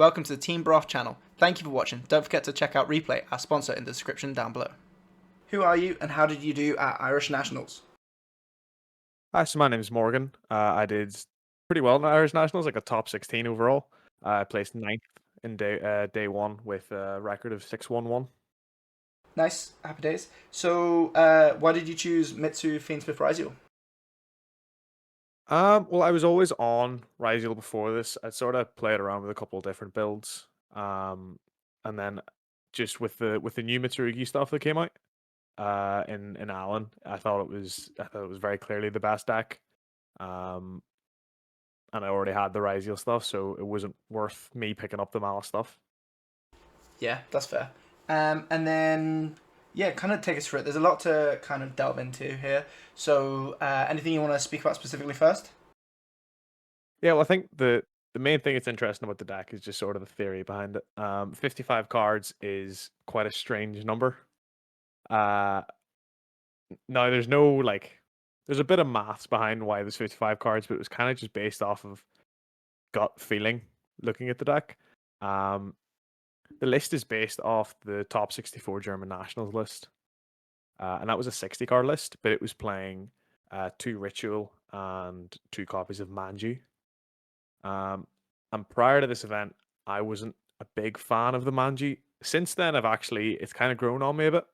welcome to the Team Broth channel. Thank you for watching. Don't forget to check out Replay, our sponsor, in the description down below. Who are you and how did you do at Irish Nationals? Hi, so my name's Morgan. I did pretty well in the Irish Nationals, like a top 16 overall. I placed ninth in day one with a record of 6-1-1. Nice, happy days. So, why did you choose Mitsurugi Fiendsmith Ryzeal? Well, I was always on Ryzeal before this. I sort of played around with a couple of different builds. And then just with the new Mitsurugi stuff that came out, in Allen, I thought it was very clearly the best deck. Um, and I already had the Ryzeal stuff, so it wasn't worth me picking up the Malice stuff. Yeah, that's fair. And then, yeah, kind of take us through it. There's a lot to kind of delve into here. So, anything you want to speak about specifically first? Yeah, well, I think the main thing that's interesting about the deck is just sort of the theory behind it. 55 cards is quite a strange number. Uh, now there's no there's a bit of maths behind why there's 55 cards, but it was kind of just based off of gut feeling looking at the deck. Um, the list is based off the top 64 German nationals list, and that was a 60 card list, but it was playing two ritual and two copies of Manju. Um, and prior to this event, I wasn't a big fan of the Manji. Since then, it's kind of grown on me a bit.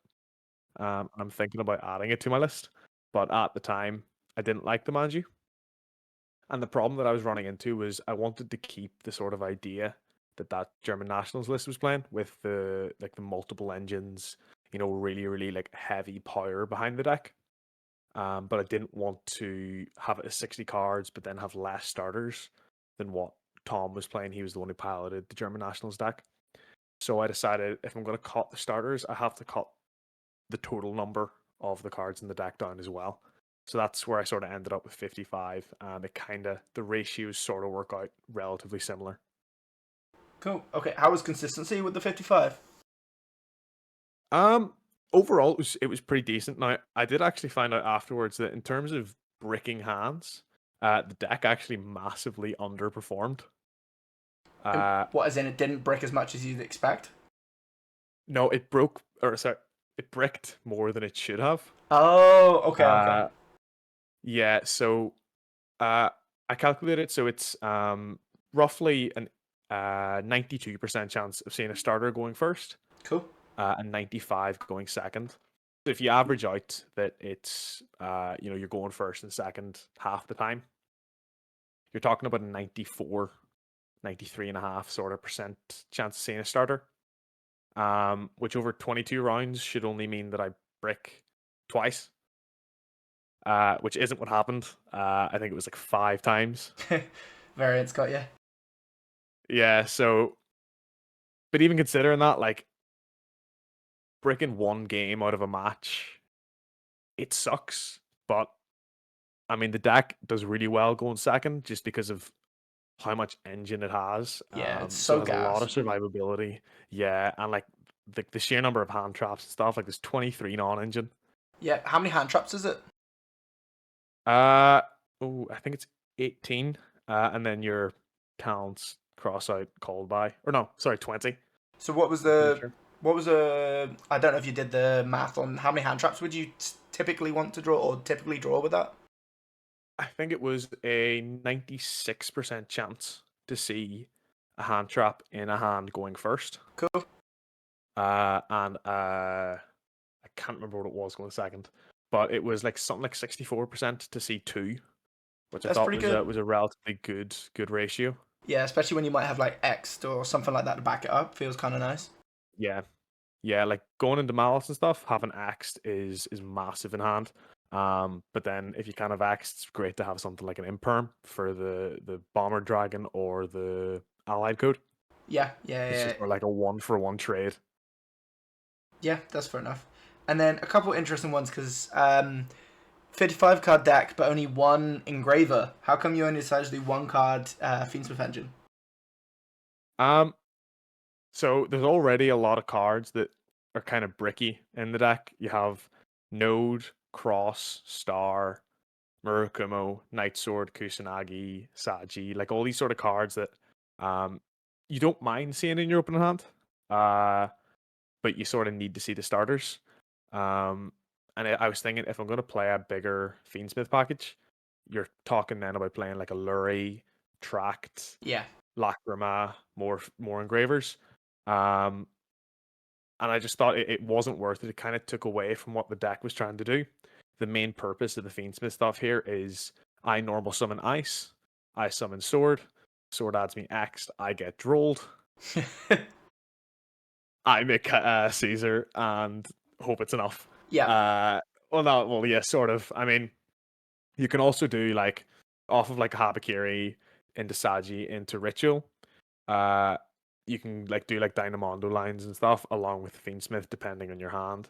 I'm thinking about adding it to my list, but at the time, I didn't like the Manji. And the problem that I was running into was I wanted to keep the sort of idea that German nationals list was playing with the multiple engines, really really like heavy power behind the deck. But I didn't want to have it as 60 cards, but then have less starters than what Tom was playing. He was the one who piloted the German Nationals deck. So I decided if I'm going to cut the starters, I have to cut the total number of the cards in the deck down as well. So that's where I sort of ended up with 55, and the ratios sort of work out relatively similar. Cool. Okay, how was consistency with the 55? Um, Overall, it was pretty decent. Now, I did actually find out afterwards that in terms of bricking hands, the deck actually massively underperformed. Uh, What, as in it didn't break as much as you'd expect? no, it bricked more than it should have. Oh, okay. Uh, yeah, so uh, I calculated, so it's roughly an 92% chance of seeing a starter going first, Cool. and 95 going second. So if you average out that it's you're going first and second half the time, you're talking about a 94, 93.5 sort of percent chance of seeing a starter. Which over 22 rounds should only mean that I brick twice, which isn't what happened. I think it was like 5 times. Variance got you. Yeah, so, but even considering that, like, bricking one game out of a match, it sucks. But I mean, the deck does really well going second just because of how much engine it has. Yeah, it's So it so has a lot gas. of survivability. Yeah, and like the sheer number of hand traps and stuff, like there's 23 non-engine. Yeah, how many hand traps is it? Uh I think it's 18. And then your talents cross out called by. Or no, sorry, 20. So what was I'm pretty the sure. what was the I don't know if you did the math on how many hand traps would you typically want to draw or typically draw with that? I think it was a 96% chance to see a hand trap in a hand going first. Cool. And I can't remember what it was going second, but it was like something like 64% to see two, which I That's thought pretty good. was a relatively good ratio. Yeah, especially when you might have like X or something like that to back it up. Feels kind of nice. Yeah, yeah, like going into malice and stuff, having axed is massive in hand. But then if you kind of axed, it's great to have something like an imperm for the bomber dragon or the allied code. Yeah, yeah, It's yeah, just more like a one for one trade. yeah. That's fair enough. And then a couple interesting ones because 55 card deck, but only one engraver. How come you only decided to do one card Fiendsmith Engine? Um, so there's already a lot of cards that are kind of bricky in the deck. You have Node, Cross, Star, Murakumo, Night Sword, Kusanagi, Saji, like all these sort of cards that um you don't mind seeing in your opening hand, uh, but you sort of need to see the starters. Um, and I was thinking if I'm going to play a bigger Fiendsmith package, you're talking then about playing like a Lurie, Tract, Yeah. Lacrima, more engravers. Um, and I just thought it wasn't worth it. It kind of took away from what the deck was trying to do. The main purpose of the Fiendsmith stuff here is I normal summon ice, I summon sword, sword adds me X, I get drolled, I make Caesar and hope it's enough. Yeah. Well, no, well, yeah, sort of. I mean, you can also do like off of like Habakiri into Sagi into Ritual. Uh, you can like do like Dynamondo lines and stuff along with Fiendsmith depending on your hand.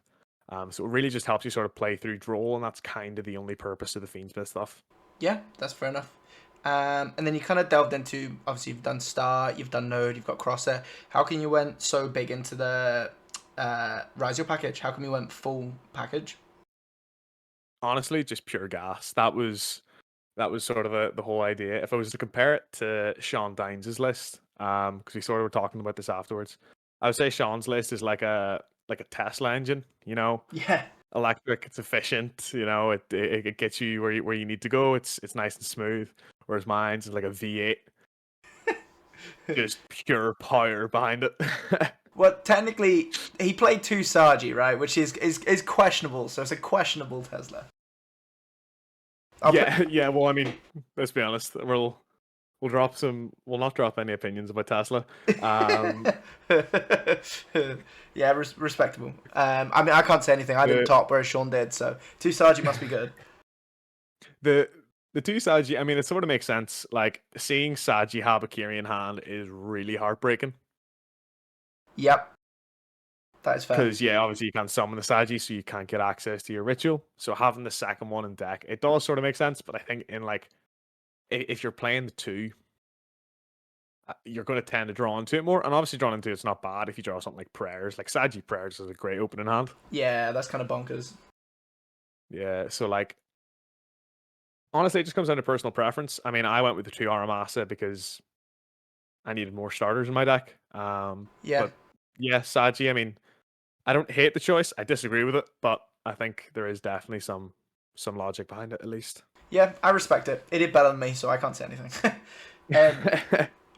So it really just helps you sort of play through draw, and that's kind of the only purpose of the Fiendsmith stuff. Yeah, that's fair enough. And then you kind of delved into, obviously you've done Star, you've done Node, you've got Crosshair. How come you went so big into the Ryzeal package? How come you went full package? Honestly, just pure gas. That was sort of the whole idea. If I was to compare it to Sean Dines' list, because we sort of were talking about this afterwards, I would say Sean's list is like a Tesla engine. Yeah. Electric, it's efficient. It gets you where you need to go. It's nice and smooth. Whereas mine's is like a V8, just pure power behind it. Well, technically, he played two Sagi, right? Which is questionable, so it's a questionable Tesla. Yeah. Well, I mean, let's be honest. We'll drop some. We'll not drop any opinions about Tesla. Yeah, respectable. I mean, I can't say anything. I didn't top, whereas Sean did, so two Sagi must be good. The two Sagi, I mean, it sort of makes sense. Like, seeing Sagi Habakiri in hand is really heartbreaking. Yep. That is fair. Because, yeah, obviously you can't summon the Sagi, so you can't get access to your ritual. So having the second one in deck, it does sort of make sense. But I think if you're playing the two, you're going to tend to draw into it more. And obviously drawing into it's not bad if you draw something like Prayers. Like, Sagi Prayers is a great opening hand. Yeah, that's kind of bonkers. Yeah, so, like, honestly, it just comes down to personal preference. I mean, I went with the 2 Aramasa because I needed more starters in my deck. Yeah. But yeah, Sagi, I mean, I don't hate the choice. I disagree with it, but I think there is definitely some logic behind it, at least. Yeah, I respect it. It did better than me, so I can't say anything.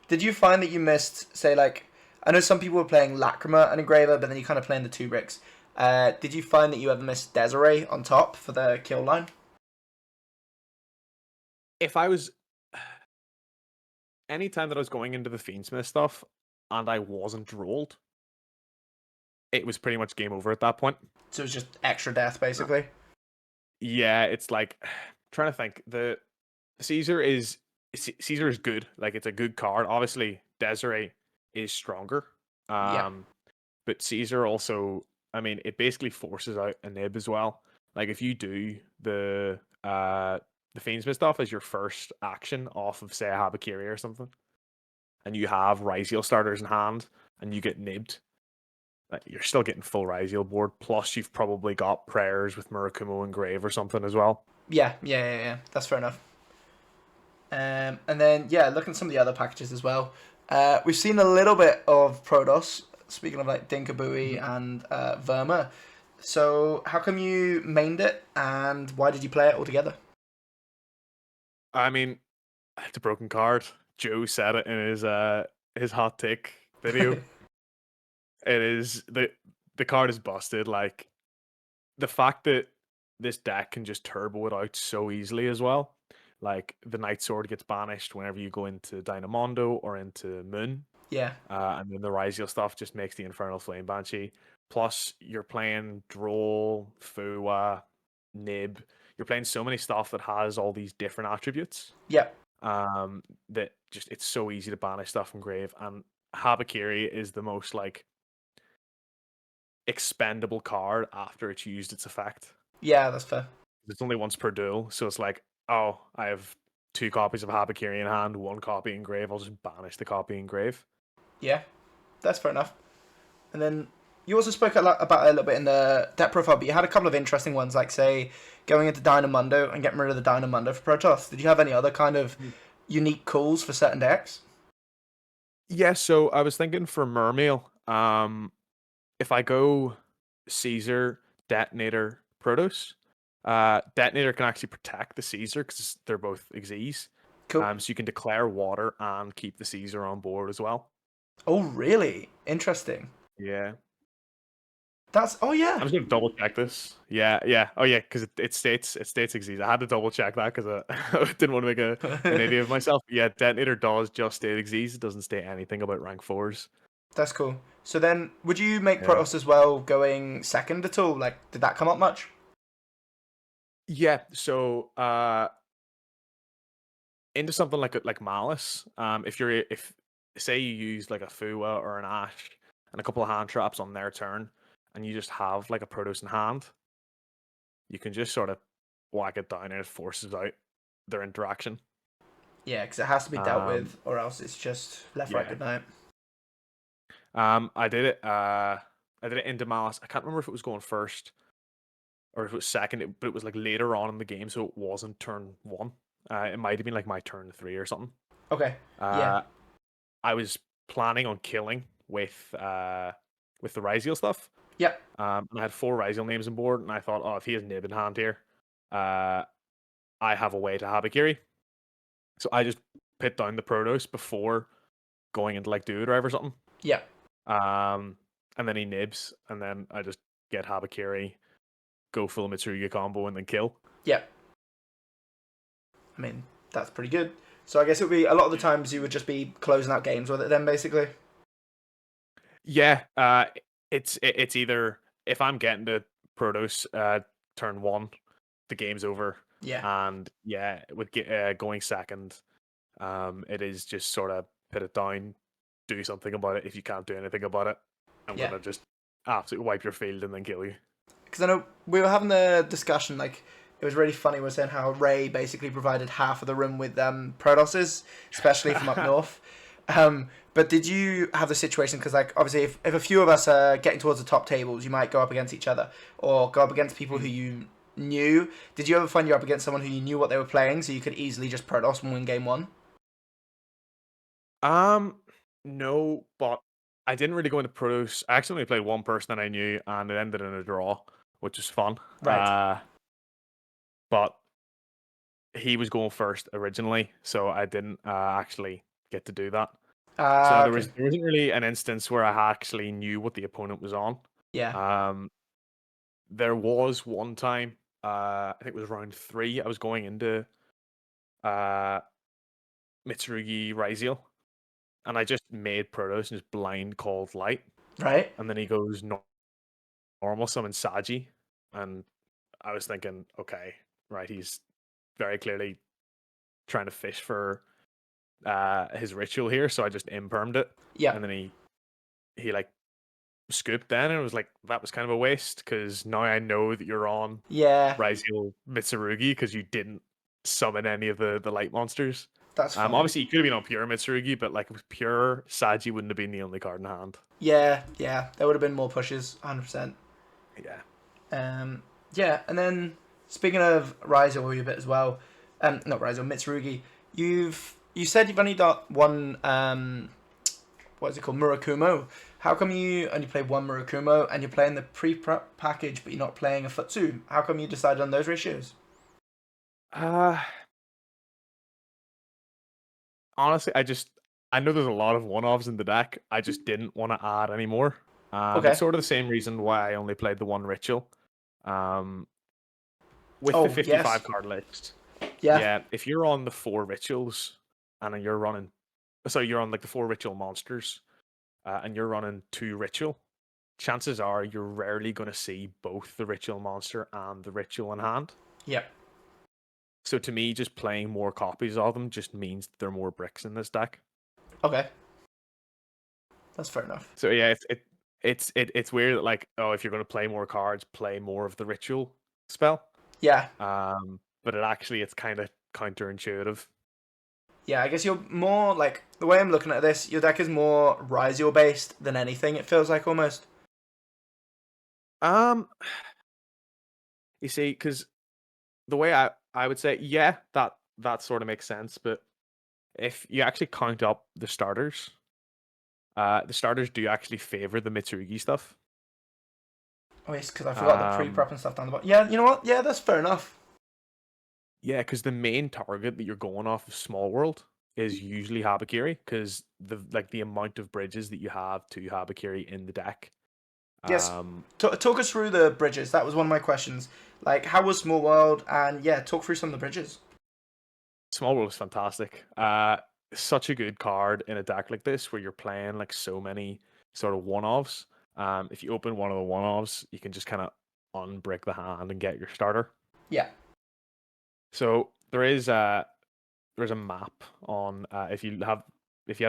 Did you find that you missed, say, like, I know some people were playing Lacrima and Engraver, but then you kind of playing the two bricks. Did you find that you ever missed Desiree on top for the kill line? If I was... Anytime that I was going into the Fiendsmith stuff and I wasn't rolled, it was pretty much game over at that point. So it was just extra death, basically? Yeah, it's like... trying to think. The Caesar is good. Like, it's a good card. Obviously, Desiree is stronger. Yeah. But Caesar also... I mean, it basically forces out a nib as well. Like, if you do the Fiendsmith stuff as your first action off of, say, a Habakiri or something, and you have Ryzeal starters in hand, and you get nibbed, you're still getting full Ryzeal board, plus you've probably got Prayers with Murakumo and Grave or something as well. Yeah. That's fair enough. And then, yeah, looking at some of the other packages as well. We've seen a little bit of Protoss, speaking of like Dinkabui and Verma. So how come you mained it, and why did you play it all together? I mean, it's a broken card. Joe said it in his hot take video. It is the card is busted. Like, the fact that this deck can just turbo it out so easily as well. Like, the Night Sword gets banished whenever you go into Dynamondo or into Moon. Yeah. And then the Ryzeal stuff just makes the Infernal Flame Banshee. Plus, you're playing Droll, Fuwa, Nib. You're playing so many stuff that has all these different attributes. Yeah. That just it's so easy to banish stuff from Grave. And Habakiri is the most like expendable card after it's used its effect. Yeah, that's fair. It's only once per duel, so it's like, oh, I have 2 copies of Habakiri in hand, 1 copy in Grave. I'll just banish the copy in Grave. Yeah, that's fair enough. And then you also spoke about it a little bit in the deck profile, but you had a couple of interesting ones, like, say, going into Dynamundo and getting rid of the Dynamundo for Protoss. Did you have any other kind of unique calls for certain decks? Yeah, so I was thinking for Mermail, if I go Caesar, Detonator, Protos, Detonator can actually protect the Caesar because they're both Xyz. Cool. So you can declare water and keep the Caesar on board as well. Oh, really? Interesting. Yeah. That's oh yeah. I'm just gonna double check this. Yeah, yeah. Oh yeah, because it states Xyz. I had to double check that because I didn't want to make an idiot of myself. Yeah, Detonator does just state Xyz. It doesn't state anything about rank fours. That's cool. So then, would you make Yeah. Protoss as well going second at all? Like, did that come up much? Yeah. So into something like Malice. If say you use like a Fua or an Ash and a couple of hand traps on their turn, and you just have like a Protoss in hand, you can just sort of whack it down and it forces out their interaction. Yeah, because it has to be dealt Um, with, or else it's just left, right, yeah. good night. I did it. I did it into Malice. I can't remember if it was going first or if it was second, but it was like later on in the game, so it wasn't turn one. It might have been like my turn three or something. Okay. Yeah. Uh, I was planning on killing with the Ryzeal stuff. Yeah. And I had 4 Ryzeal names on board, and I thought, oh, if he has Nib in hand here, uh, I have a way to Habakiri. So I just put down the Protos before going into like Duo Drive or something. Yeah. And then he nibs, and then I just get Habakiri, go full Mitsurugi combo, and then kill. Yeah. I mean, that's pretty good. So I guess it would be a lot of the times you would just be closing out games with it then, basically. Yeah, it's either if I'm getting to Protos turn one, the game's over, Yeah. and yeah, with going second, it is just sort of put it down, do something about it. If you can't do anything about it, I'm Yeah. gonna just absolutely wipe your field and then kill you. Because I know we were having the discussion, like, it was really funny. We were saying how Ray basically provided half of the room with Protosses, especially from up north. But did you have the situation, because like obviously if a few of us are getting towards the top tables, you might go up against each other or go up against people who you knew. Did you ever find you're up against someone who you knew what they were playing, so you could easily just Protoss and win game one? Um, no, but I didn't really go into Protos. I actually only played one person that I knew, and it ended in a draw, which was fun. Right. But he was going first originally, so I didn't actually get to do that. So Okay. there wasn't really an instance where I actually knew what the opponent was on. Yeah. Um, there was one time, I think it was round 3. I was going into uh Mitsurugi Ryzeal, and I just made Protos and just blind called light, Right. and then he goes normal summon Saji, and I was thinking, okay, right, he's very clearly trying to fish for his ritual here, so I just impermed it, Yeah. and then he like scooped then, and it was like that was kind of a waste because now I know that you're on Yeah. Ryzeal Mitsurugi because you didn't summon any of the light monsters. That's fine. Obviously you could have been on pure Mitsurugi, but like with pure Saji wouldn't have been the only card in hand. Yeah. Yeah. There would have been more pushes, 100%. Yeah. Yeah, and then speaking of Ryzeal a bit as well, not Ryzeal, Mitsurugi. You said you've only got one. What is it called, Murakumo? How come you only played one Murakumo and you're playing the pre-prep package, but you're not playing a Futsu? How come you decided on those ratios? Uh Honestly, I know there's a lot of one-offs in the deck. I just didn't want to add any more. It's Okay. sort of the same reason why I only played the one ritual. Um, with the Oh 55 yes. card list, Yeah. yeah, if you're on the 4 rituals and then you're running, so you're on like the 4 ritual monsters, and you're running 2 ritual, chances are you're rarely going to see both the ritual monster and the ritual in hand. Yeah. So to me, just playing more copies of them just means there are more bricks in this deck. Okay. That's fair enough. So yeah, it's weird that like, oh, if you're going to play more cards, play more of the ritual spell. Yeah. But it's kind of counterintuitive. Yeah, I guess you're more like the way I'm looking at this. Your deck is more Ryzeal based than anything. It feels like almost. Um, you see, because the way I would say, yeah, that sort of makes sense. But if you actually count up the starters, The starters do actually favor the Mitsurugi stuff. Oh, yes, because I forgot the Um, pre-prep and stuff down the bottom. Yeah, you know what? Yeah, that's fair enough. yeah, because the main target that you're going off of Small World is usually Habakiri, because the amount of bridges that you have to Habakiri in the deck. Yes. Um, Talk us through the bridges. That was one of my questions. Like, how was Small World? And yeah, talk through some of the bridges. Small World is fantastic. Such a good card in a deck like this where you're playing like so many sort of one-offs. If you open one of the one-offs, you can just kind of unbrick the hand and get your starter. Yeah. So there's a map on if you have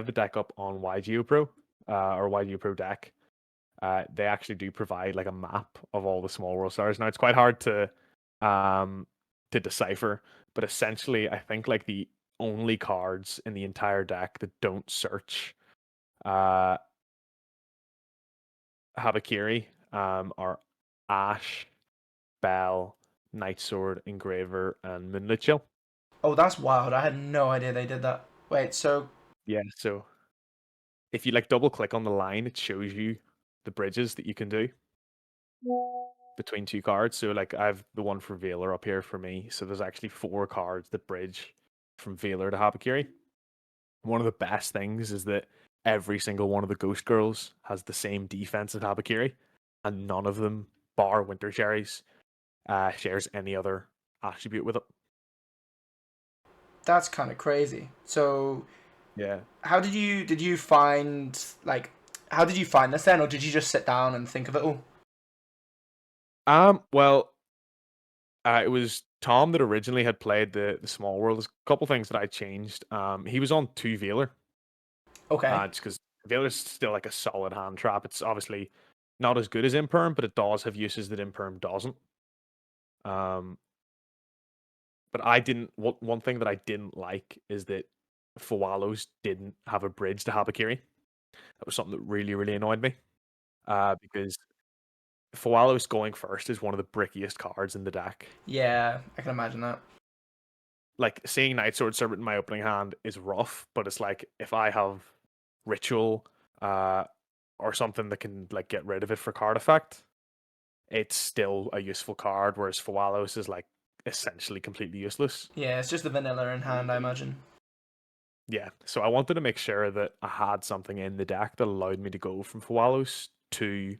the deck up on YGO or YGO Pro deck, they actually do provide like a map of all the Small World stars. Now it's quite hard um to decipher, but essentially I think like the only cards in the entire deck that don't search uh Habakiri are Ash, Bell, Night Sword, Engraver, and Moonlit Chill. Oh, that's wild. I had no idea they did that. Wait, so Yeah, so if you like double click on the line, it shows you the bridges that you can do between two cards. So like I have the one for Veiler up here for me. So there's actually 4 cards that bridge from Veiler to Habakiri. One of the best things is that every single one of the Ghost Girls has the same defense as Habakiri, and none of them, bar Winter Cherries, shares any other attribute with it. that's kind of crazy. So Yeah. how did you find like how did you find this then, or did you just sit down and think of it all? Well, it was Tom that originally had played the Small World. There's a couple things that I changed. He was on 2 Veiler, Okay. just because Veiler's still like a solid hand trap. It's obviously not as good as Imperm, but it does have uses that Imperm doesn't. Um, but I didn't. One thing that I didn't like is that Fawalos didn't have a bridge to Habakiri. That was something that really, really annoyed me. Because Fawalos going first is one of the brickiest cards in the deck. Yeah, I can imagine that. Like seeing Night Sword Serpent in my opening hand is rough, but it's like if I have Ritual, or something that can like get rid of it for card effect, it's still a useful card. Whereas Fawalos is like essentially completely useless. Yeah, it's just the vanilla in hand, I imagine. Yeah, so I wanted to make sure that I had something in the deck that allowed me to go from Fawalos to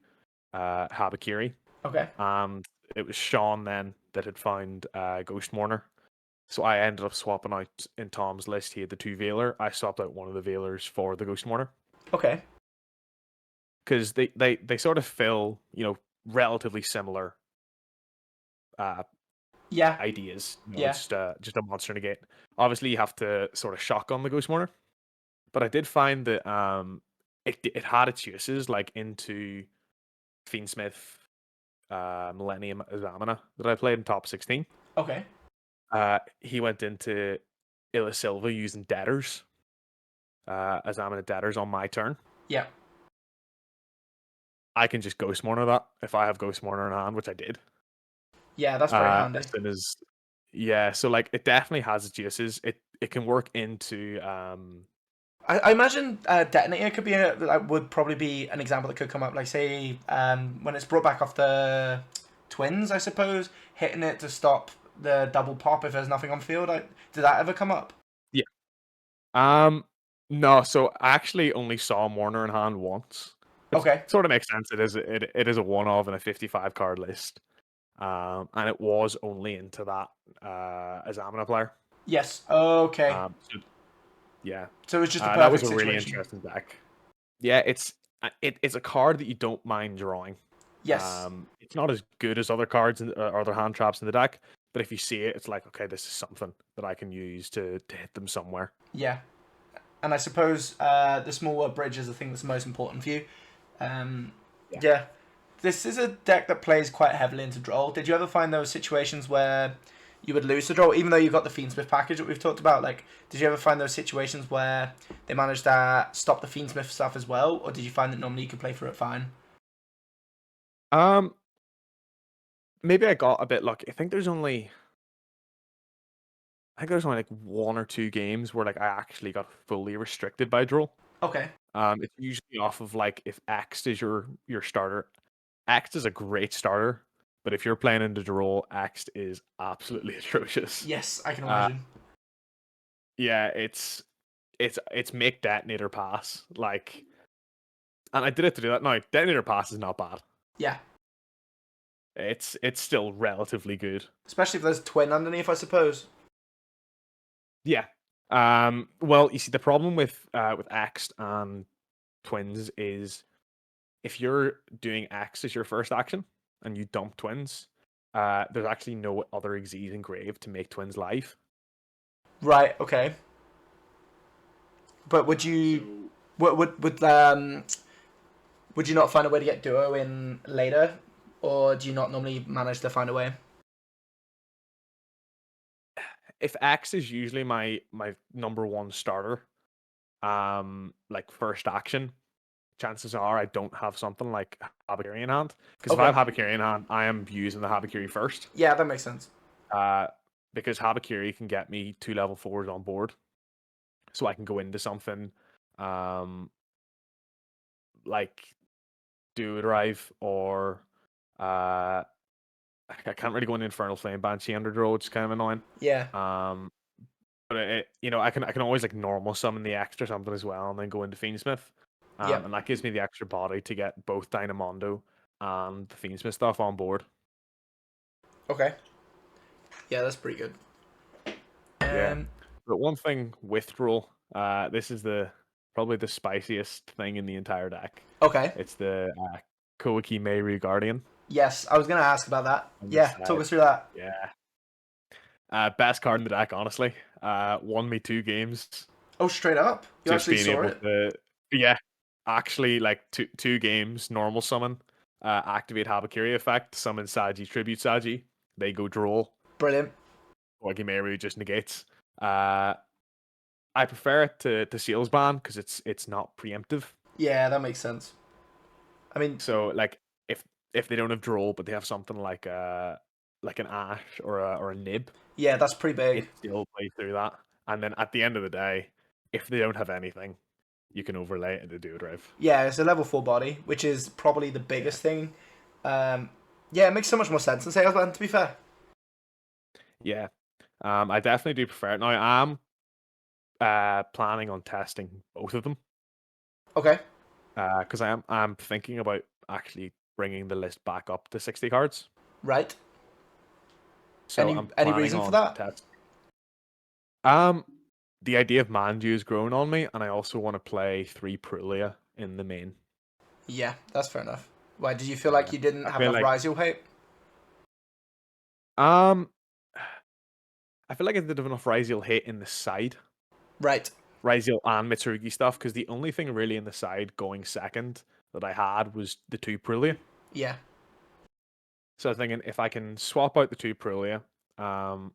Habakiri, Okay. and it was Sean then that had found Ghost Mourner. So I ended up swapping out in Tom's list. He had the 2 Veiler. I swapped out one of the Veilers for the Ghost Mourner Okay. because they sort of fill relatively similar uh, Yeah. ideas. Yeah. It's just a monster negate. Obviously, you have to sort of shotgun the Ghost Mourner, but I did find that it had its uses like into Fiendsmith, Millennium Examina that I played in top 16. Okay. He went into Illa Silva using Debtors, Examina Debtors on my turn. Yeah. I can just Ghost Mourner that if I have Ghost Mourner in hand, which I did. Yeah, that's very handy. As soon as Yeah, so like it definitely has its uses. It can work into I imagine detonator could be like would probably be an example that could come up. Like say when it's brought back off the twins, I suppose hitting it to stop the double pop if there's nothing on field. Did that ever come up? yeah. No, so I actually only saw Mourner in hand once, which Okay. sort of makes sense. It is a one of in a 55 card list. And it was only into that Examina player. Yes. Okay. So yeah, So it's just the that was perfect a really situation. interesting deck. Yeah, it's a card that you don't mind drawing. Yes. It's not as good as other cards or other hand traps in the deck, but if you see it, it's like okay, this is something that I can use to hit them somewhere. Yeah. And I suppose the small world bridge is the thing that's most important for you. Um, Yeah. yeah. This is a deck that plays quite heavily into draw. Did you ever find those situations where you would lose the draw, even though you got the Fiendsmith package that we've talked about? Like, did you ever find those situations where they managed to stop the Fiendsmith stuff as well, or did you find that normally you could play through it fine? Um, Maybe I got a bit lucky. I think there's only like 1 or 2 games where like I actually got fully restricted by draw. Okay. It's usually off of like if Axed is your starter. Axed is a great starter, but if you're playing into the role, Axed is absolutely atrocious. Yes, I can Uh, imagine. yeah, it's make detonator pass like, and I did it to do that. No, detonator pass is not bad. Yeah. It's still relatively good. Especially if there's twin underneath, I suppose. Yeah. Well, you see, the problem with Axed and twins is if you're doing Axe as your first action and you dump twins, there's actually no other Xyz engraved to make twins live. Right. Okay. But would you So would you not find a way to get duo in later, or do you not normally manage to find a way? if Axe is usually my number one starter, like first action, chances are I don't have something like Habakiri in hand. Because if I Okay. have Habakiri in hand, I am using the Habakiri first. Yeah, that makes sense. Uh, because Habakiri can get me 2 level 4s on board, so I can go into something, um, like do drive or uh I can't really go into Infernal Flame Banshee under draw, which is kind of annoying. Yeah. Um but I can always like normal summon the extra something as well and then go into Fiendsmith. Yep. And that gives me the extra body to get both Dynamondo and the Fiendsmith stuff on board. Okay. Yeah, that's pretty good. Yeah. Um. But one thing with roll, this is the probably the spiciest thing in the entire deck. Okay. It's the Koiki Meiru Guardian Yes, I was gonna ask about that. on the Yeah, talk side. us through that. Yeah. Best card in the deck, honestly. Won me 2 games. Oh, straight up. You Just actually being saw able it. to, yeah, actually like two games, normal summon, activate Habakiri effect, summon Saji, tribute Saji. They go draw. Brilliant. Ogimeru just negates. Uh, I prefer it to Seals Ban because it's not preemptive. Yeah, that makes sense. I mean, So like if they don't have draw, but they have something like an Ash or a Nib, yeah, that's pretty big. it still plays through that. And then at the end of the day, if they don't have anything, you can overlay it into do drive. Yeah, it's a level 4 body, which is probably the Yeah. biggest thing. Yeah, it makes so much more sense than Salesman, to be fair. Yeah. I definitely do prefer it. Now I'm planning on testing both of them. Okay. Because I'm thinking about actually bringing the list back up to 60 cards. Right. So Any I'm any planning reason for on that? test. Um, the idea of Manju is growing on me, and I also want to play 3 Prulia in the main. Yeah, that's fair enough. Why, did you feel like Yeah. you didn't I have feel enough like Ryzeal hype? um I feel like I did have enough Ryzeal hate in the side. Right. Ryzeal and Mitsurugi stuff, because the only thing really in the side going second that I had was the 2 Prulia. Yeah. So I was thinking if I can swap out the 2 Prulia, I'm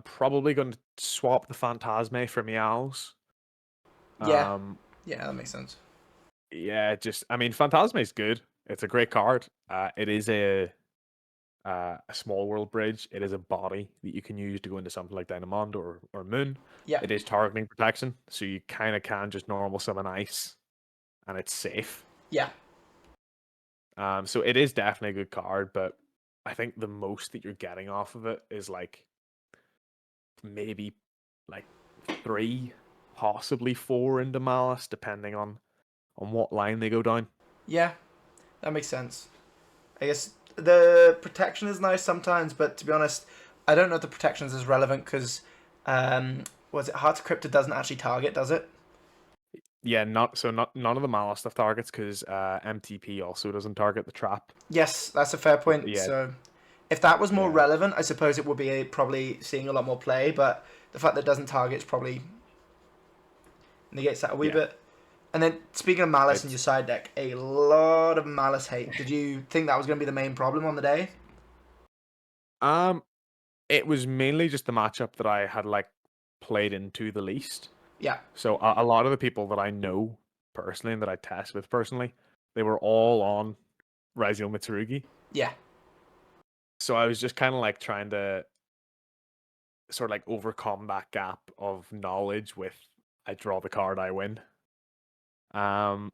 probably going to swap the Phantasme for Meows. Yeah. Um, Yeah, that makes sense. yeah, just I mean, Phantasme is good. It's a great card. It is a small world bridge. It is a body that you can use to go into something like Dynamond or Moon. Yeah. It is targeting protection, so you kind of can just normal summon ice, and it's safe. Yeah. So it is definitely a good card, but I think the most that you're getting off of it is like maybe like 3, possibly 4 into Malice, depending on what line they go down. Yeah. That makes sense. I guess the protection is nice sometimes, but to be honest, I don't know if the protection is as relevant because, was it Hearts of Crypto doesn't actually target, does it? Yeah, not none of the Malice stuff targets because MTP also doesn't target the trap. Yes, that's a fair But point. yeah, So, if that was more yeah, relevant, I suppose it would be probably seeing a lot more play. But the fact that it doesn't target is probably negates that a wee yeah. bit. And then speaking of Malice in your It's side deck, a lot of Malice hate. Did you think that was going to be the main problem on the day? um, it was mainly just the matchup that I had like played into the least. Yeah, So a lot of the people that I know personally and that I test with personally, they were all on Ryzeal Mitsurugi. yeah, So I was just kind of like trying to sort of like overcome that gap of knowledge with I draw the card, I win. And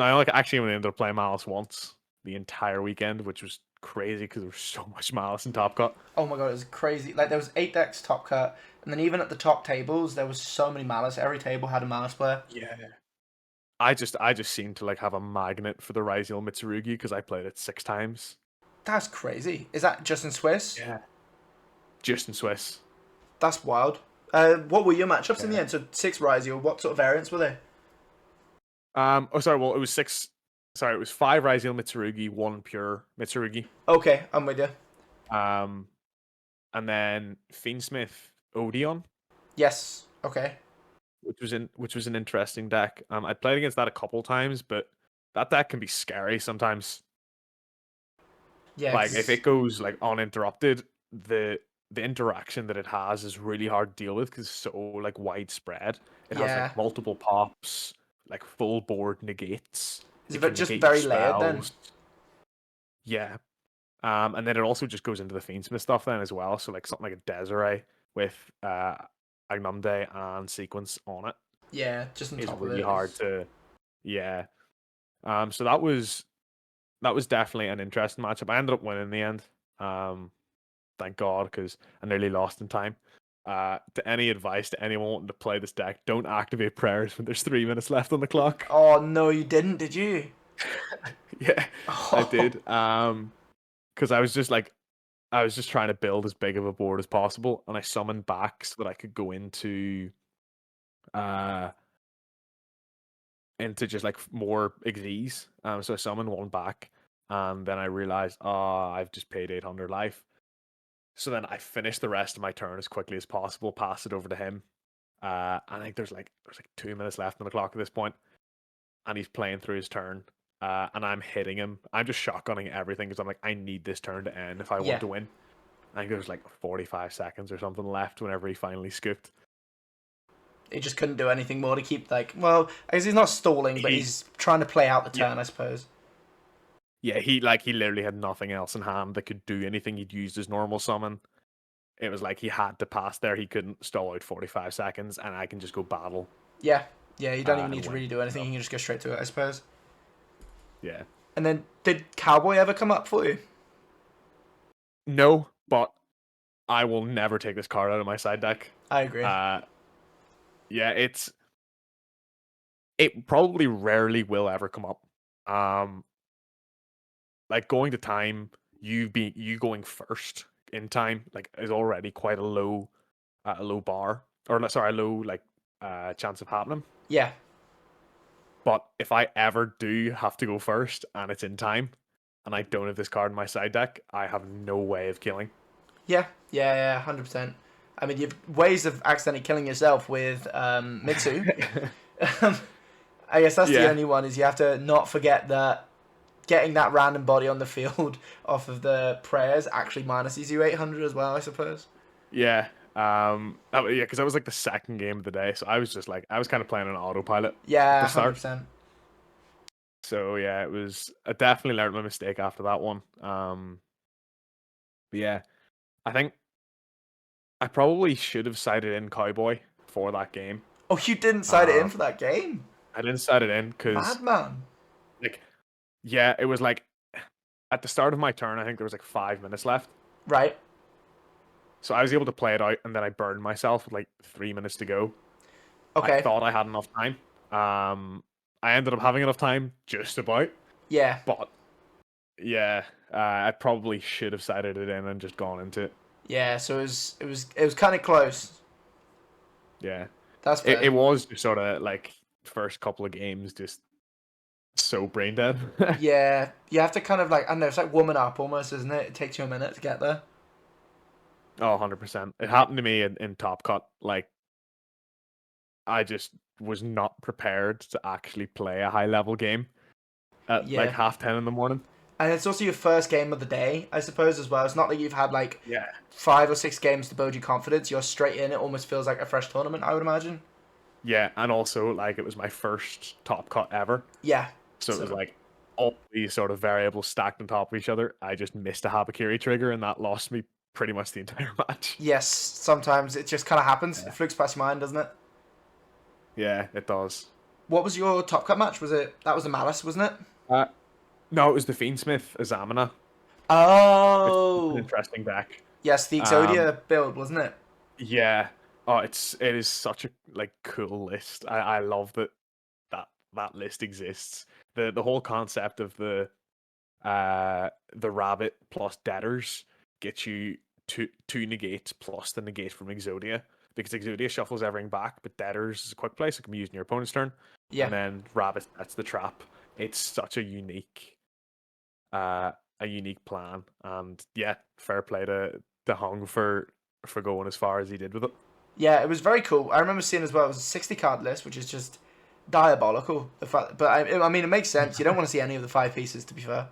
I like actually only ended up playing Malice once the entire weekend, which was crazy because there was so much Malice in Top Cut. Oh my god, it was crazy. Like there was 8 decks top cut, and then even at the top tables, there was so many Malice. Every table had a Malice player. Yeah. I just seem to like have a magnet for the Ryzeal Mitsurugi because I played it 6 times. That's crazy. Is that just in Swiss? Yeah. Just in Swiss. That's wild. What were your matchups in the Yeah. end? So 6 Ryzeal. What sort of variants were they? Oh sorry, well it was 6. Sorry, it was 5 Ryzeal Mitsurugi, 1 pure Mitsurugi. Okay, I'm with you. Um, and then Fiendsmith Odeon, Yes. Okay. which was an interesting deck. I played against that a couple times, but that deck can be scary sometimes. Yeah. Like if 'Cause- it goes like uninterrupted, the interaction that it has is really hard to deal with because it's so like widespread. It has yeah. like multiple pops, like full board negates. Is It it can just negate your very layered then? spells. Yeah. And then it also just goes into the Fiendsmith stuff then as well. So like something like a Desiree with Agnonde and Sequence on it Yeah. Just on is top of really it. hard to, yeah. So that was definitely an interesting matchup. I ended up winning in the end. Thank God, because I nearly lost in time. To any advice to anyone wanting to play this deck, don't activate prayers when there's 3 minutes left on the clock. Oh no, you didn't, did you? Yeah, I Oh. did. Because I was just trying to build as big of a board as possible, and I summoned back so that I could go uh into just like more exes. So I summoned one back, and then I realized, I've just paid 800 life. So then I finished the rest of my turn as quickly as possible, pass it over to him. I think there's like 2 minutes left on the clock at this point, and he's playing through his turn. And I'm hitting him. I'm just shotgunning everything because I'm like, I need this turn to end if I want Yeah. to win. I think there was like 45 seconds or something left whenever he finally scooped. He just couldn't do anything more to keep like. Well, I guess he's not stalling, but He, he's trying to play out the yeah, turn, I suppose. yeah, he literally had nothing else in hand that could do anything. He'd used his normal summon. It was like he had to pass there. He couldn't stall out 45 seconds, and I can just go battle Yeah. Yeah. You don't even and need to win. really do anything. So, You can just go straight to it, I suppose. yeah. And then, did Cowboy ever come up for you? No, but I will never take this card out of my side deck. I agree. Yeah, it probably rarely will ever come up. Like going to time, you going first in time, like is already quite a low bar, or sorry, a low like chance of happening. Yeah. But if I ever do have to go first and it's in time, and I don't have this card in my side deck, I have no way of killing. Yeah. Yeah. Yeah. 100%. I mean, you've ways of accidentally killing yourself with Mitsu. I guess that's the Yeah, only one is you have to not forget that getting that random body on the field off of the prayers actually minuses you 800 as well, I suppose. yeah. Yeah, because that was like the second game of the day, so I was just like, I was kind of playing on autopilot at Yeah, the start. 100%. So yeah, it was. I definitely learned my mistake after that one. But yeah, I think I probably should have sided in Cowboy for that game. Oh, you didn't side it in Um, for that game? I didn't side it in because, Madman. like, yeah, it was like at the start of my turn, I think there was like 5 minutes left. Right. So I was able to play it out, and then I burned myself with like 3 minutes to go. I Okay. thought I had enough time. I ended up having enough time, just about. Yeah. But yeah, I probably should have sided it in and just gone into it. Yeah, so it was kind of close. Yeah, That's it fair. was just sort of like first couple of games, just so brain dead. Yeah, you have to kind of like, I don't know, it's like warming up almost, isn't it? It takes you a minute to get there. Oh, 100%. It happened to me in Top Cut. Like, I just was not prepared to actually play a high level game at like Yeah. 10:30 in the morning. And it's also your first game of the day, I suppose, as well. It's not like you've had like Yeah. 5 or 6 games to build your confidence. You're straight in. It almost feels like a fresh tournament, I would imagine. Yeah, and also like it was my first Top Cut ever. Yeah. So it was So, like all these sort of variables stacked on top of each other. I just missed a Habakiri trigger, and that lost me pretty much the entire match. yes, sometimes it just kind of happens. Yeah, It flukes past your mind, doesn't it? yeah, it does. What was your top cut match? That was the Malice, wasn't it? Uh, no, it was the Fiendsmith Azamina. It's an Oh, interesting deck. yes, the Um, Exodia build, wasn't it? yeah. Oh, it is such a like cool list. I love that that list exists. The whole concept of the rabbit plus debtors gets you two negates plus the negate from Exodia. Because Exodia shuffles everything back, but debtors is a quick play, so it can be used in your opponent's turn. Yeah. And then rabbit, that's the trap. It's such uh a unique plan. And yeah, fair play to Hung for going as far as he did with it. Yeah, it was very cool. I remember seeing as well, it was a 60 card list, which is just diabolical. The fact, but I mean, it makes sense. You don't want to see any of the five pieces, to be fair.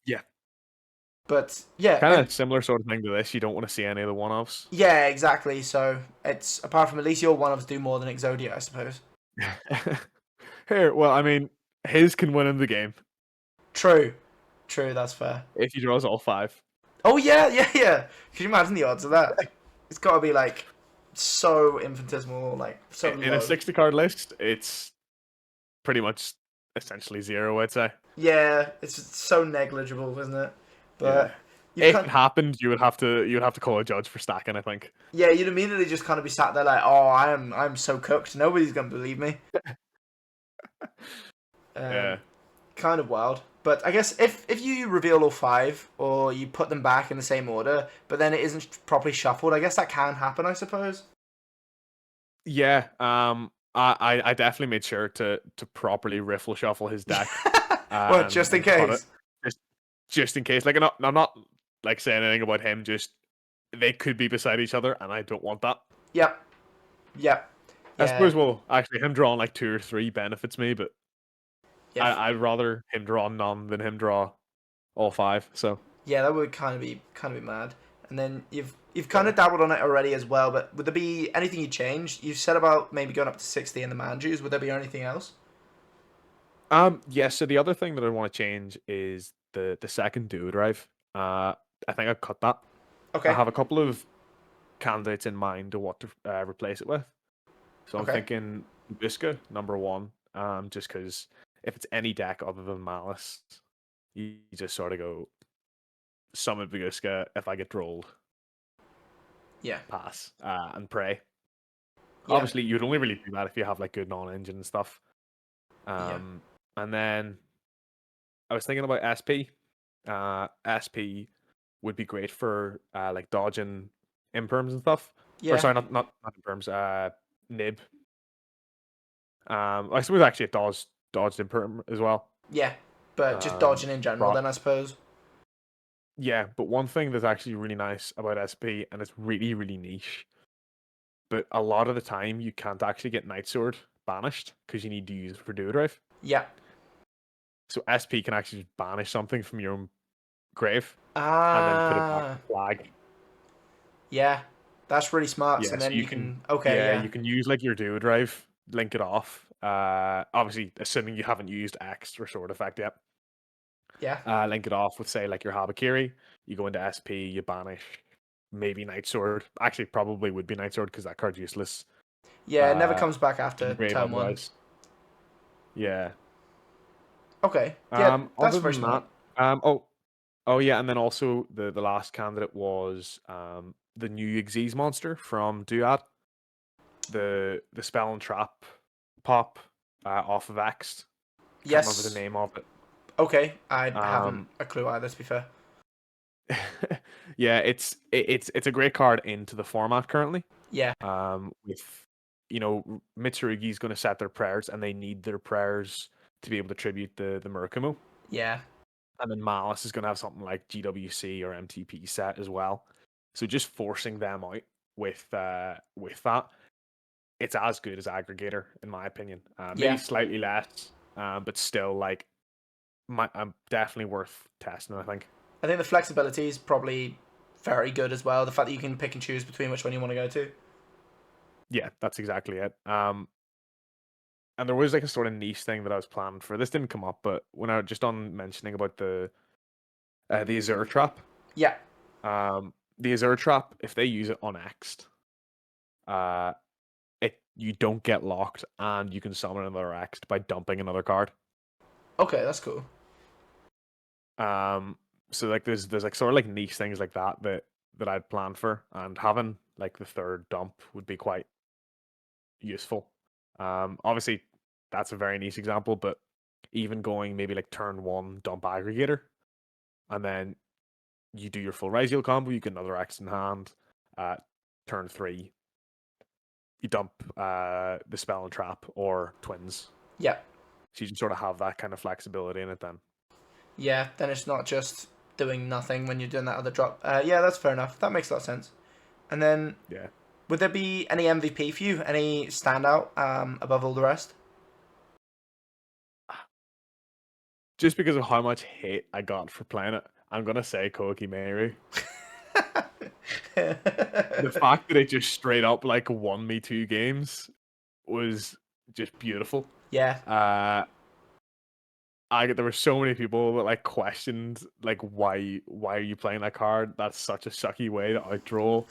Yeah. But yeah, Kind and of similar sort of thing to this. You don't want to see any of the one offs. yeah, exactly. So it's apart from at least your one ofs do more than Exodia, I suppose. Here, well, I mean, his can win in the game True, true. That's fair. if he draws all five. Oh yeah, yeah, yeah. Can you imagine the odds of that? It's got to be like so infinitesimal, like so In a low. 60 card list, it's pretty much essentially zero, I'd say. Yeah, it's just so negligible, isn't it? Yeah. But you'd If kind, it happened, you would have to call a judge for stacking, I think. yeah, you'd immediately just kind of be sat there like, oh, I'm so cooked. Nobody's gonna believe me. Yeah. Um, kind of wild. But I guess if you reveal all five or you put them back in the same order, but then it isn't properly shuffled, I guess that can happen. I suppose. Yeah. I definitely made sure to properly riffle shuffle his deck Well, and just in cut it case. just just in case. Like I'm not like saying anything about him. Just they could be beside each other, and I don't want that. Yep. Yep. I Yeah. suppose, well, actually, him drawing like two or three benefits me, but Yeah. I'd rather him draw none than him draw all five. So Yeah. That would kind of be mad. And then you've kind yeah. of dabbled on it already as well. But would there be anything you changed? You said about maybe going up to 60 in the Manjus. Would there be anything else? Yeah. So the other thing that I want to change is the second duo drive. I think I've cut that. I Okay. have a couple of candidates in mind to what to replace it with. So I'm Okay. thinking Busca number one. Just because if it's any deck other than Malice, you just sort of go summon Busca. If I get trolled, Yeah. pass and pray. Yeah. Obviously, you'd only really do that if you have like good non-engine and stuff. Yeah. And then I was thinking about SP. SP would be great for like dodging imperms and stuff. Or Yeah. sorry, not imperms. Nib. I suppose actually it dodged imperm as well. Yeah. But just Um, dodging in general, Rock. then I suppose. Yeah, but one thing that's actually really nice about SP, and it's really really niche, but a lot of the time you can't actually get Night Sword banished because you need to use it for Duo Drive. Yeah. So SP can actually just banish something from your own grave and then put it back Ah. to flag. Yeah. That's really smart. So Yeah, so then you you can can. Okay. yeah, Yeah. you can use like your Duo Drive, link it off. Obviously assuming you haven't used X or Sword Effect yet. Yeah. Link it off with say like your Habakiri. You go into SP, you banish maybe Night Sword. Actually, probably would be Night Sword because that card's useless. Yeah. It never comes back In after grave turn one. otherwise. Yeah. Okay. Yeah. That's Other very than smart. that, oh yeah, and then also the last candidate was the new Xyz monster from Duat, the spell and trap pop off of X. Can't remember the Yes. name of it. Okay. I haven't Um, a clue either, to be fair. yeah, it's a great card into the format currently. Yeah. With Mitsurugi's going to set their prayers, and they need their prayers to be able to tribute the Murakumo. Yeah. And then Malice is going to have something like GWC or MTP set as well. So just forcing them out with that, it's as good as Aggregator in my opinion. Maybe Yeah. slightly less, but still like definitely worth testing. I think. I think the flexibility is probably very good as well. The fact that you can pick and choose between which one you want to go to. Yeah, that's exactly it. And there was like a sort of niche thing that I was planning for. This didn't come up, but when I just on mentioning about the Azure Trap, Yeah. the Azure Trap, if they use it on Xed, it you don't get locked, and you can summon another X by dumping another card. Okay, that's cool. So like there's like sort of like niche things like that I'd planned for, and having like the third dump would be quite useful. Obviously that's a very niche example, but even going maybe like turn 1 dump aggregator, and then you do your full Ryzeal combo, you get another X in hand. Turn 3, you dump the spell and trap or twins. Yeah. So you can sort of have that kind of flexibility in it then. Yeah, then it's not just doing nothing when you're doing that other drop. Yeah, that's fair enough. That makes a lot of sense. And then, Yeah. would there be any MVP for you? Any standout above all the rest? Just because of how much hate I got for playing it, I'm gonna say Koki Meru. The fact that it just straight up like won me 2 games was just beautiful. Yeah. There were so many people that like questioned like why are you playing that card? That's such a sucky way to outdraw.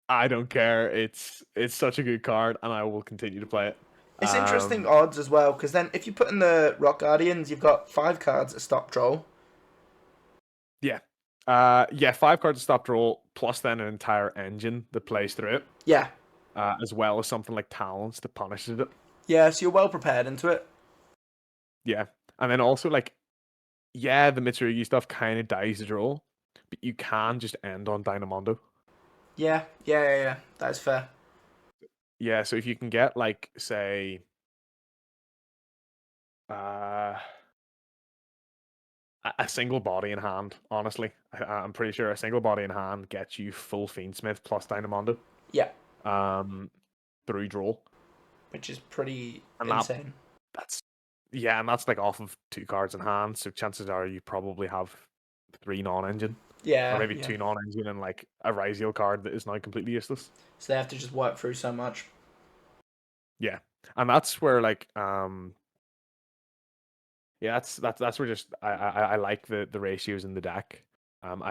I don't care. It's such a good card, and I will continue to play it. It's interesting odds as well, because then if you put in the Rock Guardians, you've got 5 cards that stop draw. Yeah. Yeah, 5 cards to stop draw, plus then an entire engine that plays through it. Yeah. As well as something like talents that punishes it. Yeah, so you're well prepared into it. Yeah. And then also like, yeah, the Mitsurugi stuff kind of dies the draw, but you can just end on Dynamondo. Yeah. That's fair. Yeah, so if you can get like, say, a single body in hand, honestly. I'm pretty sure a single body in hand gets you full Fiendsmith plus Dynamondo. Yeah. Through draw. Which is pretty And insane. and that's like off of 2 cards in hand, so chances are you probably have 3 non-engine. Yeah. Or maybe 2 non-engine and like a Ryzeal card that is now completely useless. So they have to just work through so much. Yeah. And that's where like yeah, that's where just I like the ratios in the deck. I'm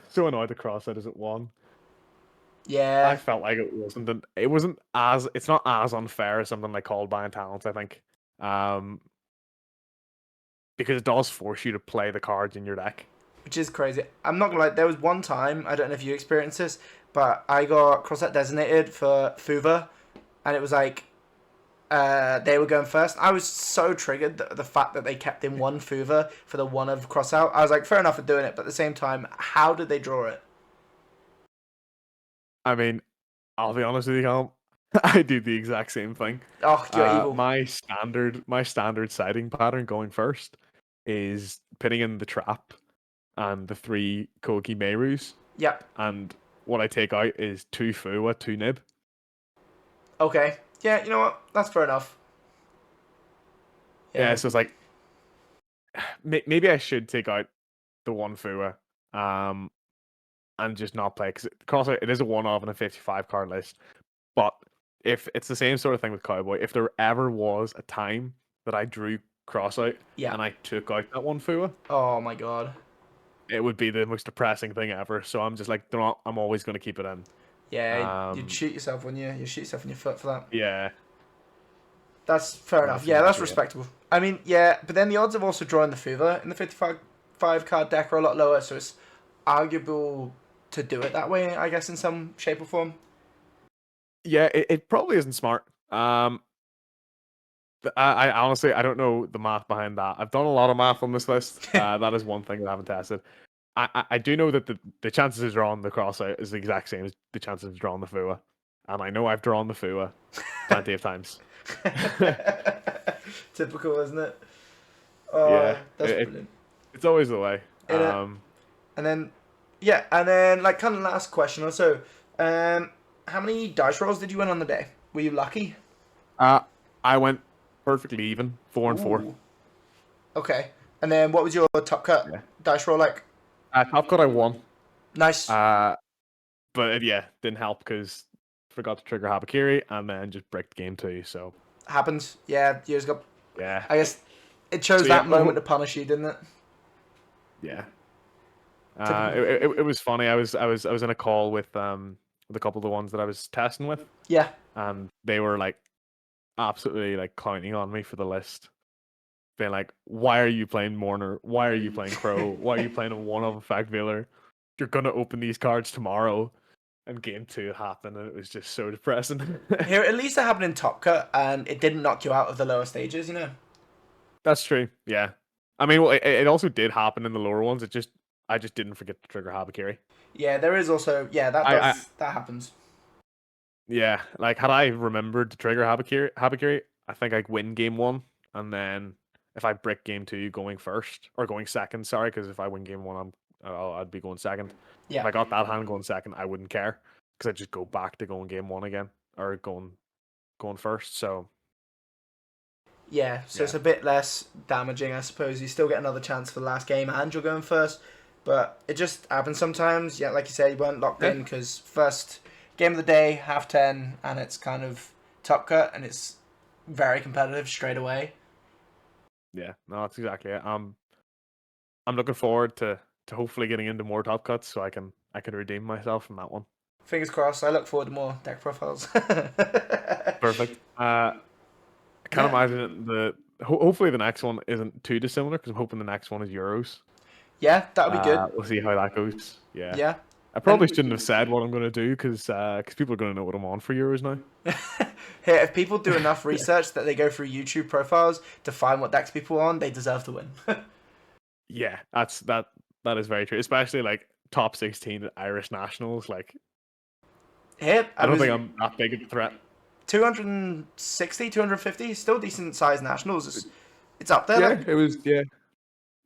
so annoyed the cross-out isn't won. Yeah. I felt like it's not as unfair as something like Called by Talents, I think. Because it does force you to play the cards in your deck. Which is crazy. I'm not gonna lie, there was one time, I don't know if you experienced this, but I got cross-out designated for Fuva, and it was like they were going first. I was so triggered the fact that they kept in one Fuva for the one of cross-out. I was like, fair enough for doing it, but at the same time, how did they draw it? I mean, I'll be honest with you, Colin. I do the exact same thing. Oh, you're evil. My standard sighting pattern going first is putting in the trap and the 3 Koki Merus. Yep. And what I take out is 2 Fuwa, 2 Nib. Okay. Yeah, you know what? That's fair enough. Yeah, so it's like maybe I should take out the 1 Fuwa, and just not play, because cross-out, it is a 1-of in a 55 card list. But if it's the same sort of thing with Cowboy, if there ever was a time that I drew cross-out and I took out that 1 Fuwa, oh my god, it would be the most depressing thing ever. So I'm just like, I'm always going to keep it in. Yeah, you'd shoot yourself, wouldn't you? You'd shoot yourself in your foot for that. Yeah. That's fair enough. Yeah, that's respectable. I mean, yeah, but then the odds of also drawing the Fuva in the 55 card deck are a lot lower, so it's arguable to do it that way, I guess, in some shape or form. Yeah, it probably isn't smart. I honestly, I don't know the math behind that. I've done a lot of math on this list. That is one thing that I haven't tested. I do know that the chances of drawing the cross-out is the exact same as the chances of drawing the Fuwa. And I know I've drawn the Fuwa plenty of times. Typical, isn't it? Yeah, that's brilliant. It's always the way. And then like kind of last question also, how many dice rolls did you win on the day? Were you lucky? I went perfectly even, 4 and 4. Okay, and then what was your top cut dice roll like? Top cut I won. Nice. But didn't help because forgot to trigger Habakiri and then just bricked game 2. So happens. Yeah, years ago. Yeah. I guess it chose that moment to punish you, didn't it? Yeah. It was funny. I was in a call with with a couple of the ones that I was testing with, Yeah. and they were like absolutely like counting on me for the list, being like, "Why are you playing Mourner? Why are you playing Crow? Why are you playing a one-of effect Veiler? You're gonna open these cards tomorrow." And game 2 happened, and it was just so depressing. Here, at least it happened in Top Cut, and it didn't knock you out of the lower stages, you know? That's true. Yeah, I mean, well, it also did happen in the lower ones. I just didn't forget to trigger Habakiri. Yeah, there is also... Yeah, I that happens. Yeah, like had I remembered to trigger Habakiri, I think I'd win game 1, and then if I brick game 2 going first or going second, sorry, because if I win game 1, I'd be going second. If Yeah. I got that hand going second, I wouldn't care because I'd just go back to going game 1 again or going first. So Yeah, so it's yeah, a bit less damaging, I suppose. You still get another chance for the last game, and you're going first. But it just happens sometimes. Yeah, like you said, you weren't locked yeah, in because first game of the day, half 10, and it's kind of Top Cut, and it's very competitive straight away. yeah. No, that's exactly it. I'm looking forward to hopefully getting into more top cuts so I can redeem myself from that one. Fingers crossed. I look forward to more deck profiles. Perfect. I can't Yeah, imagine hopefully the next one isn't too dissimilar because I'm hoping the next one is Euros. yeah, that'll be good. We'll see how that goes. Yeah, Yeah, I probably and shouldn't have said what I'm going to do because people are going to know what I'm on for Euros now. here, if people do enough research that they go through YouTube profiles to find what decks people are on, they deserve to win. Yeah, that is very true. Especially like top 16 Irish nationals. Like Here, I I don't was think I'm that big of a threat. 260, 250, still decent sized nationals. It's up there. Yeah, Like, it was. Yeah,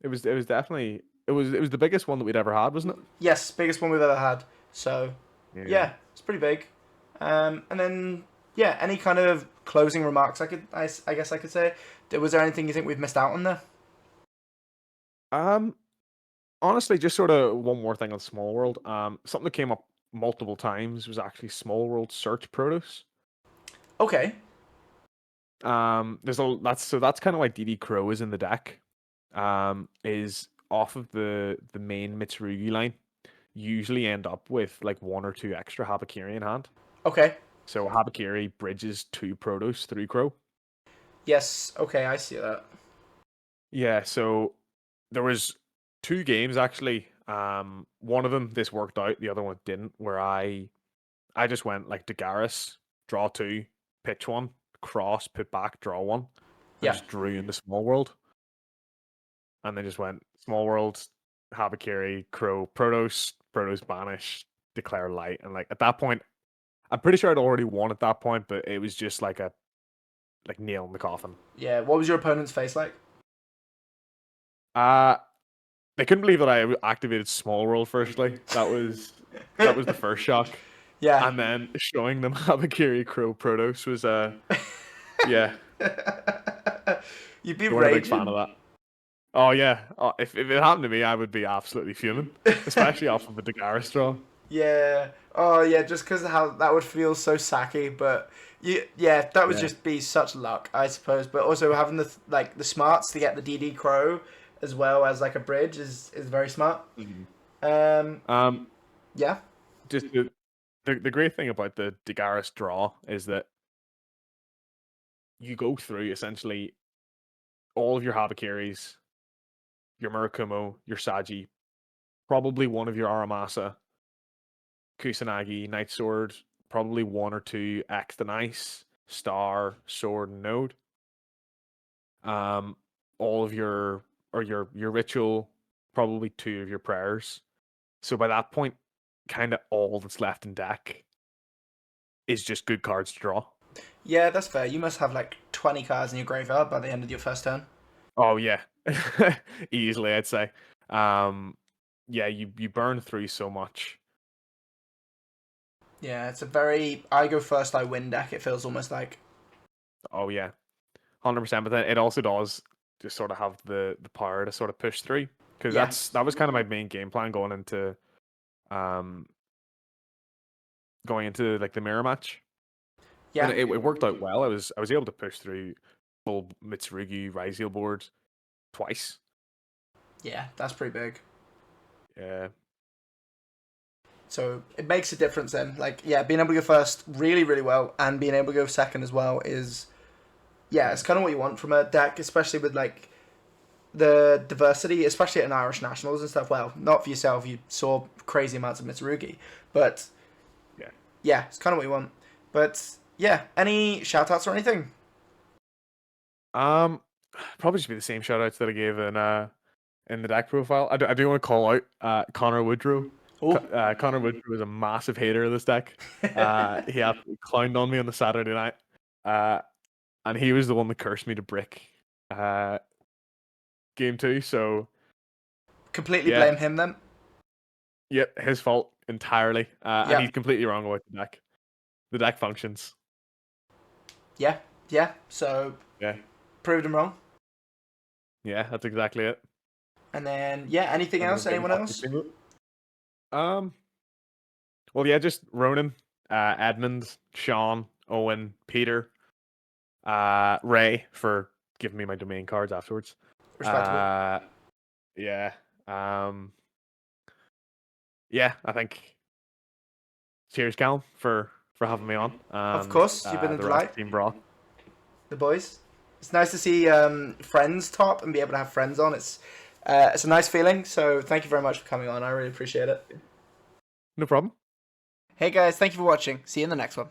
it was definitely it was the biggest one that we'd ever had, wasn't it? yes, biggest one we've ever had. So, Yeah. yeah, it's pretty big. And then, yeah, any kind of closing remarks I guess I could say. Was there anything you think we've missed out on there? Um. Honestly, just sort of one more thing on Small World. Something that came up multiple times was actually Small World Search Protoss. Okay. That's kind of like DD Crow is in the deck. Is off of the main Mitsurugi line. Usually end up with like one or two extra Habakiri in hand. Okay. So Habakiri bridges two Protoss through Crow. Yes. Okay, I see that. Yeah, so there was two games actually. One of them this worked out, the other one didn't. Where I just went like Dagaris, draw two, pitch one, cross, put back, draw one, and Yeah. just drew in the Small World. And then just went Small World, Habakiri, Crow, Protoss banish, declare light. And like at that point, I'm pretty sure I'd already won at that point, but it was just like a nail in the coffin. Yeah. What was your opponent's face like? Uh they couldn't believe that I activated Small World firstly. That was the first shock. Yeah. And then showing them Habakiri Crow Protoss was yeah, You'd be they weren't a big fan of raging. that. Oh yeah. If it happened to me, I would be absolutely fuming. Especially off of a Dagaris draw. Yeah. Oh, yeah. Just because how that would feel so sacky, but yeah, that would Yeah. just be such luck, I suppose. But also having the smarts to get the DD Crow as well as like a bridge is very smart. Mhm. Um. Um Yeah. just the great thing about the Dagaris draw is that you go through essentially all of your Habakiris, your Murakumo, your Saji, probably one of your Aramasa, Kusanagi, Night Sword, probably one or two X the Nice, Star, Sword, and Node. Um, all of your ritual, probably two of your prayers. So by that point, kind of all that's left in deck is just good cards to draw. Yeah, that's fair. You must have like 20 cards in your graveyard by the end of your first turn. Oh yeah, easily I'd say. Um, yeah, you burn through so much. Yeah, it's a very I go first, I win deck. It feels almost like. Oh yeah, 100%. But then it also does just sort of have the power to sort of push through because Yeah. that was kind of my main game plan um going into like the mirror match, and Yeah. it worked out well. I was able to push through full Mitsurugi Ryzeal board twice. Yeah, that's pretty big. Yeah, So it makes a difference then. Like, yeah, being able to go first really, really well, and being able to go second as well is, yeah, it's kind of what you want from a deck, especially with, like, the diversity, especially at an Irish Nationals and stuff. Well, not for yourself, you saw crazy amounts of Mitsurugi, but yeah, it's kind of what you want. But yeah, any shout outs or anything? Probably just be the same shout outs that I gave in the deck profile. I do want to call out Connor Woodrow. Oh, Connor Woodrow was a massive hater of this deck. He absolutely clowned on me on the Saturday night. And he was the one that cursed me to brick game 2. So completely yeah, blame him then. yep, his fault entirely. And Yeah, he's completely wrong about the deck. The deck functions. yeah, yeah. So Yeah, proved him wrong. yeah, that's exactly it. And then yeah, anything And else? we're getting Anyone fucking else? single. Well, yeah, just Ronan, Edmund, Sean, Owen, Peter, Ray for giving me my domain cards afterwards. Respectable. Yeah. Um, yeah, I think. Cheers, Callum, for having me on, Of and course, you've been a the rest of delight. Team Brawl. The boys. It's nice to see friends top and be able to have friends on. It's a nice feeling. So thank you very much for coming on. I really appreciate it. No problem. Hey guys, thank you for watching. See you in the next one.